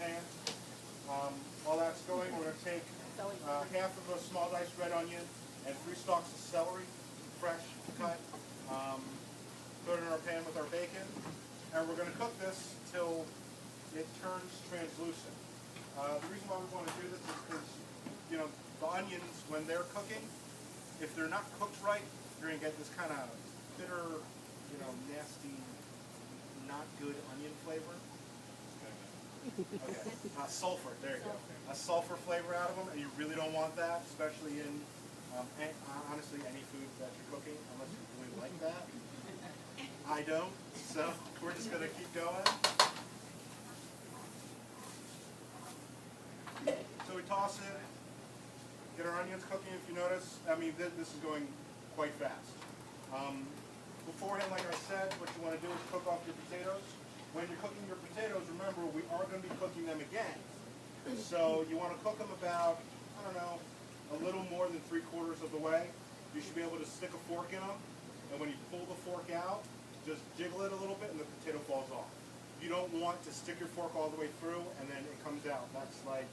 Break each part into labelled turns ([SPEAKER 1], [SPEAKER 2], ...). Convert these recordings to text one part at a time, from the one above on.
[SPEAKER 1] pan. While that's going, we're going to take half of a small diced red onion and 3 stalks of celery, fresh cut. Put it in our pan with our bacon, and we're going to cook this till it turns translucent. The reason why we want to do this is because, you know, the onions, when they're cooking, if they're not cooked right, you're going to get this kind of bitter, you know, nasty, not good onion flavor. Okay. Sulfur, there you go. A sulfur flavor out of them, and you really don't want that, especially in, honestly, any food that you're cooking, unless you really like that. I don't, so we're just going to keep going. So we toss it, get our onions cooking. If you notice, I mean, this is going quite fast. Beforehand, like I said, what you want to do is cook off your potatoes. When you're cooking your potatoes, remember, we are going to be cooking them again. So you want to cook them about, I don't know, a little more than 3/4 of the way. You should be able to stick a fork in them, and when you pull the fork out, just jiggle it a little bit and the potato falls off. You don't want to stick your fork all the way through and then it comes out. That's like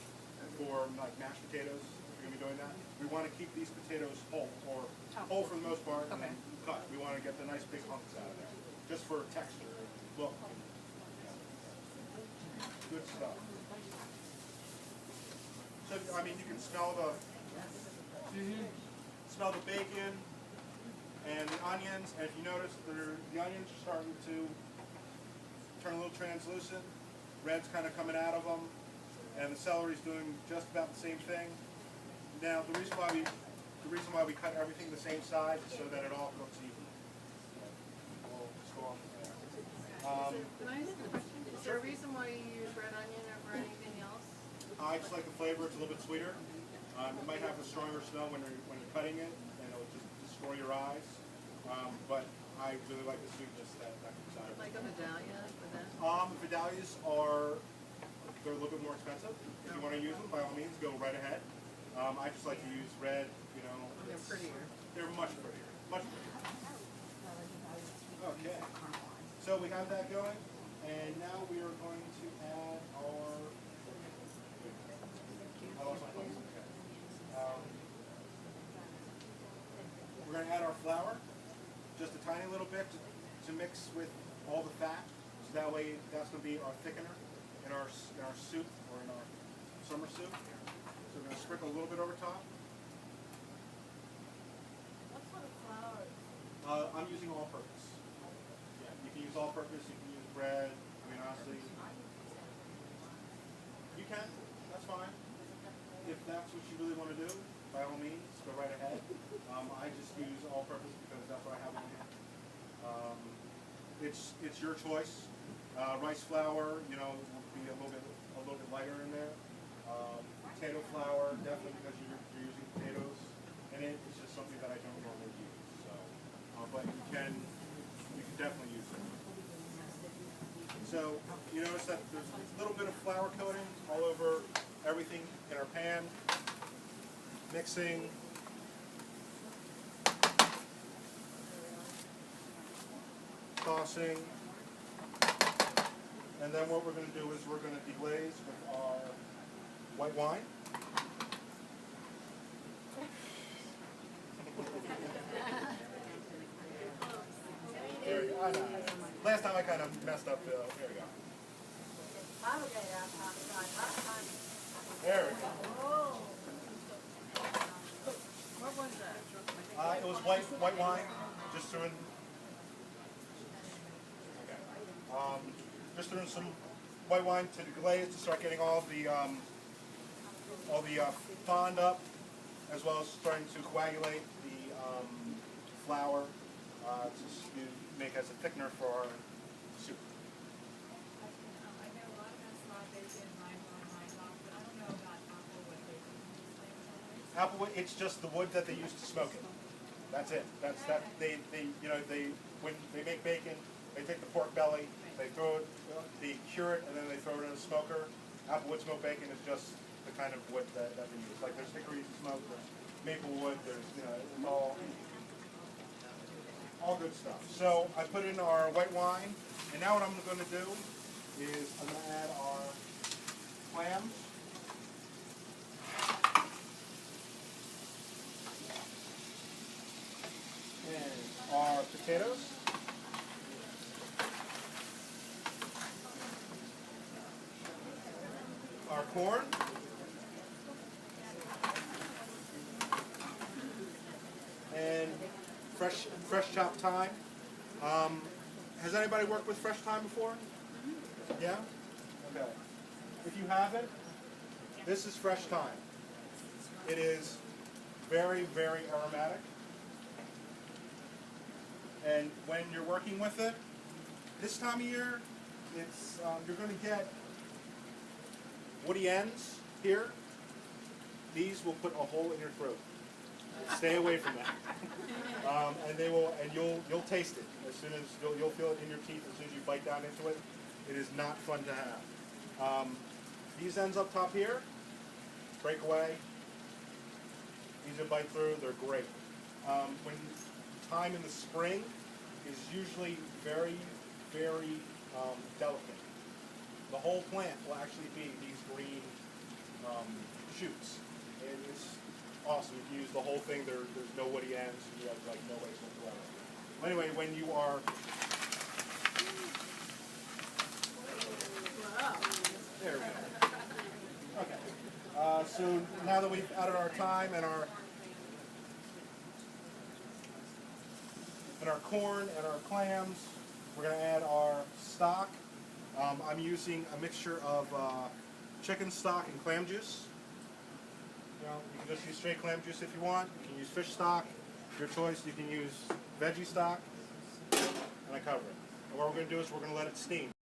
[SPEAKER 1] for like mashed potatoes, if you're going to be doing that. We want to keep these potatoes whole, or whole for the most part, and then cut. We want to get the nice big hunks out of there, just for texture. Look. Good stuff. So, I mean, you can smell the bacon and the onions, and if you notice, the onions are starting to turn a little translucent. Red's kind of coming out of them, and the celery's doing just about the same thing. Now, the reason why we cut everything the same size is so that it all cooks evenly. We'll just go on from there.
[SPEAKER 2] Can I ask a question? Is there a reason why you use red onion over anything else?
[SPEAKER 1] I just like the flavor. It's a little bit sweeter. It might have a stronger smell when you're cutting it, and it'll just destroy your eyes. But I really like the sweetness that comes out of it.
[SPEAKER 2] Like a Vidalia for that?
[SPEAKER 1] Vidalias they're a little bit more expensive. If you want to use them, by all means, go right ahead. I just like to use red. You know,
[SPEAKER 2] They're prettier.
[SPEAKER 1] They're much prettier. Much prettier. Okay. So we have that going, and now we are going to add our. We're going to add our flour, just a tiny little bit to mix with all the fat. So that way, that's going to be our thickener in our soup or in our summer soup. So we're going to sprinkle a little bit over top.
[SPEAKER 2] What sort of flour?
[SPEAKER 1] I'm using all-purpose. Yeah, you can use all-purpose. You can use bread. I mean, honestly, you can. That's fine. If that's what you really want to do, by all means, go right ahead. I just use all-purpose because that's what I have on hand. It's your choice. Rice flour, you know, will be a little bit lighter in there. Potato flour, definitely because you're using potatoes in it. It's just something that I don't normally use. So, but you can definitely use it. So you notice that there's a little bit of flour coating all over everything in our pan. Mixing. Tossing. And then what we're going to do is we're going to deglaze with our white wine. There we go. I know. Last time I kind of messed up. There we go. There we go.
[SPEAKER 2] What was that?
[SPEAKER 1] It was white wine. Just threw in. Just threw in some white wine to deglaze to start getting all the fond up, as well as starting to coagulate the flour to make as a thickener for our soup. Applewood, it's just the wood that they use to smoke it. That's it. That's that. When they make bacon, they take the pork belly, they throw it, they cure it, and then they throw it in a smoker. Applewood smoked bacon is just the kind of wood that they use. Like there's hickory smoke, there's maple wood, there's it's all good stuff. So I put in our white wine, and now what I'm going to do is I'm going to add our our corn. And fresh chopped thyme. Has anybody worked with fresh thyme before? Yeah? Okay. If you haven't, this is fresh thyme. It is very, very aromatic. And when you're working with it, this time of year, it's you're going to get woody ends here. These will put a hole in your throat. Stay away from that. And they will, and you'll taste it as soon as you'll feel it in your teeth as soon as you bite down into it. It is not fun to have. These ends up top here, break away. Easy to bite through. They're great. When thyme in the spring is usually very, very delicate. The whole plant will actually be these green shoots, and it's awesome. You can use the whole thing. There's no woody ends. You have like no waste whatsoever. Well, anyway, when you are there we go. Okay. So now that we've added our thyme and our corn and our clams, we're going to add our stock. I'm using a mixture of chicken stock and clam juice. You know, you can just use straight clam juice if you want. You can use fish stock, your choice. You can use veggie stock, and I cover it. And what we're going to do is we're going to let it steam.